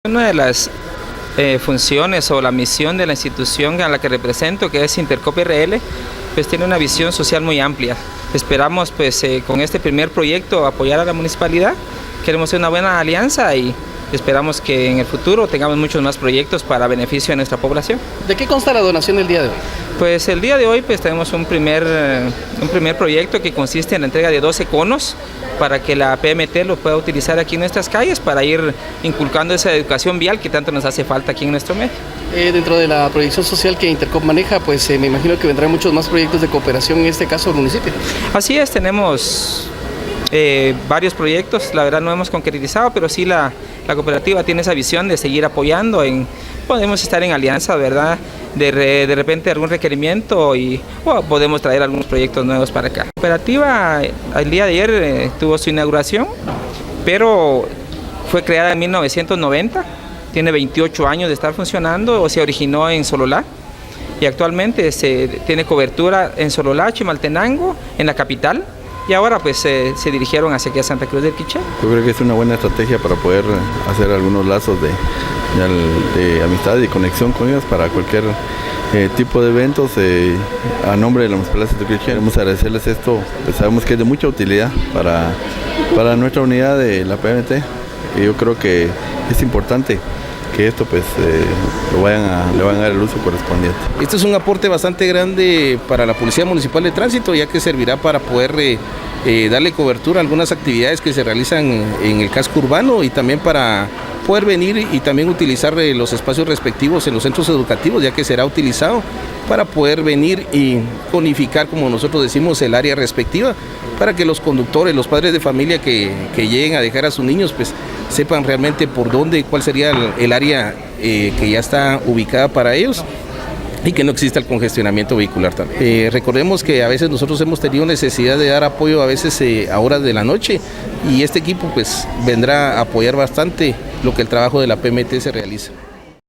Una de las funciones o la misión de la institución a la que represento, que es Intercoop RL, pues tiene una visión social muy amplia. Esperamos pues con este primer proyecto apoyar a la municipalidad. Queremos hacer una buena alianza y esperamos que en el futuro tengamos muchos más proyectos para beneficio de nuestra población. ¿De qué consta la donación del día de hoy? Pues el día de hoy pues tenemos un primer proyecto que consiste en la entrega de 12 conos para que la PMT lo pueda utilizar aquí en nuestras calles para ir inculcando esa educación vial que tanto nos hace falta aquí en nuestro medio. Dentro de la proyección social que Intercoop maneja, pues me imagino que vendrán muchos más proyectos de cooperación, en este caso del municipio. Así es, tenemos varios proyectos, la verdad no hemos concretizado, pero sí la cooperativa tiene esa visión de seguir apoyando, podemos estar en alianza, ¿verdad? De repente algún requerimiento y podemos traer algunos proyectos nuevos para acá. La cooperativa el día de ayer tuvo su inauguración, pero fue creada en 1990, tiene 28 años de estar funcionando, se originó en Sololá y actualmente tiene cobertura en Sololá, Chimaltenango, en la capital. Y ahora pues se dirigieron hacia aquí a Santa Cruz del Quiché. Yo creo que es una buena estrategia para poder hacer algunos lazos de amistad y conexión con ellos para cualquier tipo de eventos a nombre de la Municipalidad de Santa Cruz del Quiché. Queremos agradecerles esto, pues sabemos que es de mucha utilidad para nuestra unidad de la PMT, y yo creo que es importante que esto pues le van a dar el uso correspondiente. Este es un aporte bastante grande para la Policía Municipal de Tránsito, ya que servirá para poder darle cobertura a algunas actividades que se realizan en el casco urbano y también para poder venir y también utilizar los espacios respectivos en los centros educativos, ya que será utilizado para poder venir y conificar, como nosotros decimos, el área respectiva, para que los conductores, los padres de familia que lleguen a dejar a sus niños, pues sepan realmente por dónde, cuál sería el área que ya está ubicada para ellos y que no exista el congestionamiento vehicular también. Recordemos que a veces nosotros hemos tenido necesidad de dar apoyo a veces a horas de la noche, y este equipo pues vendrá a apoyar bastante lo que el trabajo de la PMT se realiza.